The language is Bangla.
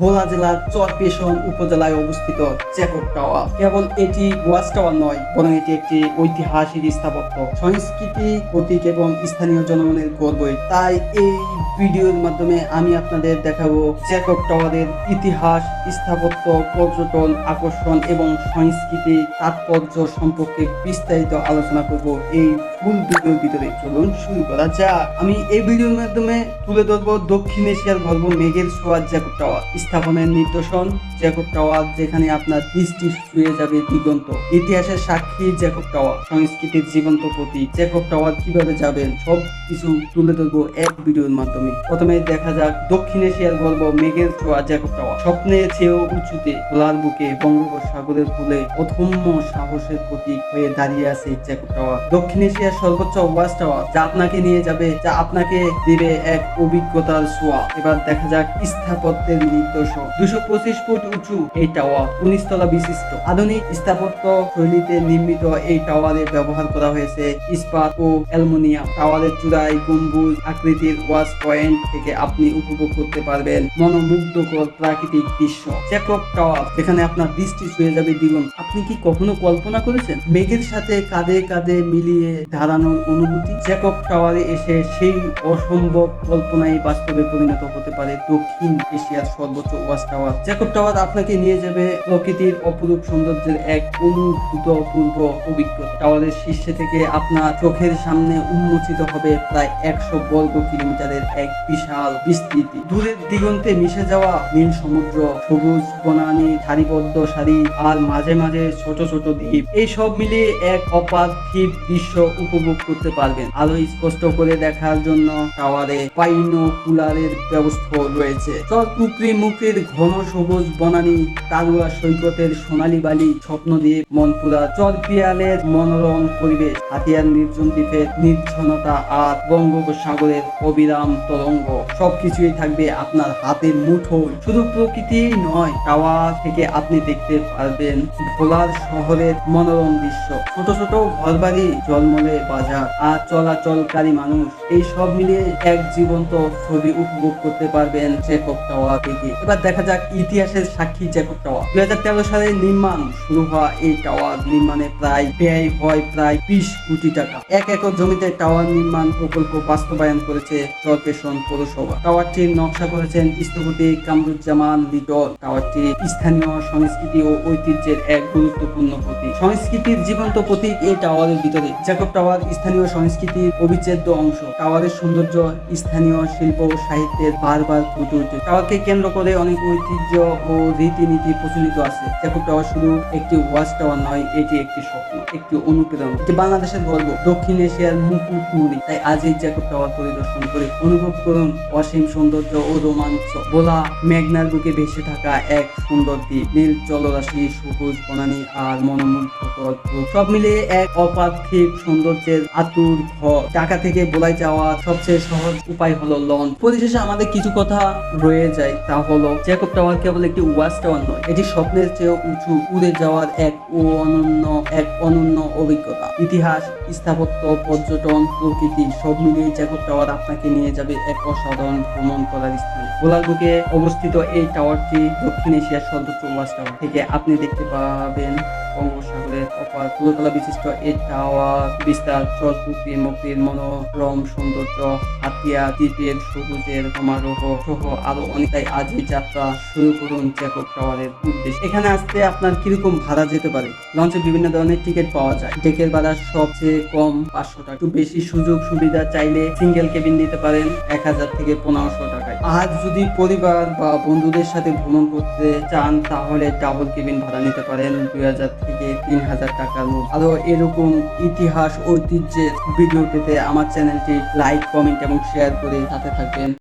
ভোলা জেলার চরপেশন উপজেলায় অবস্থিত জ্যাকব টাওয়ার। কেবল এটি ওয়াচ টাওয়ার নয়, বরং এটি একটি ঐতিহাসিক স্থাপত্য, সংস্কৃতি, প্রতীক এবং স্থানীয় জনগণের গর্ব। তাই এই ভিডিওর মাধ্যমে আমি আপনাদের দেখাবো জ্যাকব টাওয়ারের ইতিহাস, স্থাপত্য, পর্যটন আকর্ষণ এবং সংস্কৃতি তাৎপর্য সম্পর্কে বিস্তারিত আলোচনা করব এই ফুল ভিডিওর ভিতরে। চলুন শুরু করা যাক। আমি এই ভিডিওর মাধ্যমে তুলে ধরবো দক্ষিণ এশিয়ার গর্ব মেঘের ছোঁয়া জ্যাকব টাওয়ার, স্থাপনের নিদর্শন জ্যাকব টাওয়ার, যেখানে আপনার দৃষ্টি ছুঁয়ে যাবে দিগন্ত। ইতিহাসের সাক্ষী জ্যাকব টাওয়ার, সংস্কৃতির জীবন্ত প্রতীক। জ্যাকব টাওয়ার কিভাবে যাবেন সব কিছু তুলে ধরবো এক ভিডিওর মাধ্যমে। প্রথমে দেখা যাক দক্ষিণ এশিয়ার গর্ব মেঘের ছোঁয়া জ্যাকব টাওয়ার। স্বপ্নের চেয়েও উঁচুতে, খোলার বুকে, বঙ্গোপসাগরের কূলে অদম্য সাহসের প্রতীক হয়ে দাঁড়িয়ে আছে জ্যাকব টাওয়ার। দক্ষিণ এশিয়ার সর্বোচ্চ ওয়াচ টাওয়ার, যা আপনাকে নিয়ে যাবে, যা আপনাকে দিবে এক অভিজ্ঞতার ছোঁয়া। এবার দেখা যাক স্থাপত্যের নিদর্শন। 225 ফুট উঁচু এই টাওয়ার, 19 তলা বিশিষ্ট। আধুনিক স্থাপত্য শৈলীতে নির্মিত এই টাওয়ারে ব্যবহার করা হয়েছে ইস্পাত ও অ্যালুমিনিয়াম। টাওয়ারের চূড়ায় গম্বুজ আকৃতির ওয়াচ পয়েন্ট থেকে আপনি উপভোগ করতে পারবেন মনোমুগ্ধকর প্রাকৃতিক দৃশ্য। জ্যাকব টাওয়ার, যেখানে আপনার দৃষ্টি ছুঁয়ে যাবে দ্বিগুণ। আপনি কি কখনো কল্পনা করেছেন মেঘের সাথে কাঁধে কাঁধে মিলিয়ে দাঁড়ানোর অনুভূতি? জ্যাকব টাওয়ারে এসে সেই অসম্ভব কল্পনাই বাস্তবে পরিণত হতে পারে দক্ষিণ এশিয়ার সর্বোচ্চ ওয়াচ টাওয়ার। জ্যাকব টাওয়ার আপনাকে নিয়ে যাবে প্রকৃতির অপরূপ সৌন্দর্যের এক অভূতপূর্ব অভিজ্ঞতা। টাওয়ারের শীর্ষে থেকে আপনার চোখের সামনে উন্মোচিত হবে প্রায় 100 বর্গ কিলোমিটারের এক বিশাল বিস্তৃতি। দূরের দিগন্তে মিশে যাওয়া নীল সমুদ্র, সবুজ বনানী, সারিবদ্ধ সারি, আর মাঝে মাঝে ছোট ছোট দ্বীপ, এই সব মিলিয়ে এক অপার্থিব দৃশ্য উপভোগ করতে পারবেন। আলো স্পষ্ট করে দেখার জন্য টাওয়ারে বাইনোকুলারের ব্যবস্থা রয়েছে। চরপুকরি মুখের ঘন সবুজ বনানী, তালুয়া সৈকতের সোনালী বালি, স্বপ্নদ্বীপ, মনপুরা, চরপিয়ালের মনোরম পরিবেশ, হাতিয়ার নির্জন দ্বীপের নির্জনতা, আর বঙ্গোপসাগরের অবিরাম তরঙ্গ, সবকিছুই থাকবে আপনার হাতের মুঠোয়। শুধু প্রকৃতি নয়, টাওয়ার থেকে আপনি দেখতে পারবেন ভোলার শহরের মনোরম দৃশ্য, ছোট ছোট ঘরবাড়ি, জলমলে বাজার, আর চলাচলকারী মানুষ, এই সব মিলিয়ে এক জীবন্ত ছবি উপভোগ করতে পারবেন জ্যাকব টাওয়ার থেকে। এবার দেখা যাক ইতিহাসের সাক্ষী জ্যাকব টাওয়ার। 2013 সালে নির্মাণ শুরু হওয়া এই টাওয়ার নির্মাণে ব্যয় হয় প্রায় 20 কোটি টাকা। 1 একর জমিতে টাওয়ার নির্মাণ প্রকল্প বাস্তবায়ন করেছে চরপেশন পৌরসভা। টাওয়ারটির নকশা করেছেন স্থপতি কামরুজ্জামান লিটন। টাওয়ারটি স্থানীয় সংস্কৃতি ও ঐতিহ্যের এক গুরুত্বপূর্ণ প্রতীক, সংস্কৃতির জীবন্ত প্রতীক এই টাওয়ারের ভিতরে। জ্যাকব টাওয়ার স্থানীয় সংস্কৃতির অবিচ্ছেদ্য অংশ। টাওয়ারের সৌন্দর্য স্থানীয় শিল্প ও সাহিত্যের বারবার ফুটে ওঠে। টাওয়ারকে কেন্দ্র করে অনেক ঐতিহ্য ও রীতিনীতি প্রচলিত আছে। জ্যাকব টাওয়ার শুধু একটি ওয়াচ টাওয়ার নয়, এটি একটি স্বপ্ন, একটি অনুপ্রেরণা, এটি বাংলাদেশের গর্ব, দক্ষিণ এশিয়ার মুকুটমণি। তাই আজ এই জ্যাকব টাওয়ার পরিদর্শন করে অনুভব করুন অসীম সৌন্দর্য ও রোমাঞ্চ। ভোলা মেঘনার বুকে ভেসে থাকা এক সুন্দর দ্বীপ, নীল জলরাশি, সবুজ বনানী, আর মনোমুগ্ধকর সব মিলিয়ে এক অপার্থিব সৌন্দর্যের আতুর ঘর। ঢাকা থেকে ভোলায় যাওয়া সবচেয়ে সহজ উপায় হলো লঞ্চ। পরিশেষে আমাদের কিছু কথা রয়ে যায়, তা হলো জ্যাকব টাওয়ার কেবল একটি ওয়াচ টাওয়ার নয়, এটি স্বপ্নের চেয়েও উঁচু উড়ে যাওয়ার এক অনন্য অভিজ্ঞতা। ইতিহাস, স্থাপত্য, পর্যটন, প্রকৃতি সব মিলিয়ে জ্যাকব টাওয়ার আপনাকে নিয়ে যাবে এক অসাধারণ ভ্রমণ করার স্থানে। ভোলার বুকে অবস্থিত এই টাওয়ারটি দক্ষিণ এশিয়ার সর্বোচ্চ ওয়াচ টাওয়ার। থেকে আপনি দেখতে পাবেন বঙ্গোপসাগরের অপার 16 তলা বিশিষ্ট এই টাওয়ার বিস্তার, চরপুকরি মুখের মনোরম সৌন্দর্য, হাতিয়া দ্বীপের সবুজের সমারোহ সহ আরো অনেক। তাই আজ এই যাত্রা শুরু করুন জ্যাকব টাওয়ারের উদ্দেশ্যে। এখানে আসতে আপনার কিরকম ভাড়া যেতে পারে? লঞ্চে বিভিন্ন ধরনের টিকিট পাওয়া যায়। ডেকের ভাড়া সবচেয়ে কম 500 টাকা। একটু বেশি সুযোগ সুবিধা চাইলে সিঙ্গেল কেবিন নিতে পারেন 1000 থেকে 1500 টাকায়। আর যদি পরিবার বা বন্ধুদের সাথে ভ্রমণ করতে চান তাহলে ডাবল কেবিন ভাড়া নিতে পারেন 2000 থেকে 3000 টাকার মধ্যে। আরো এরকম ইতিহাস ঐতিহ্যের ভিডিও পেতে আমার চ্যানেলটি লাইক, কমেন্ট এবং শেয়ার করে সাথে থাকবেন।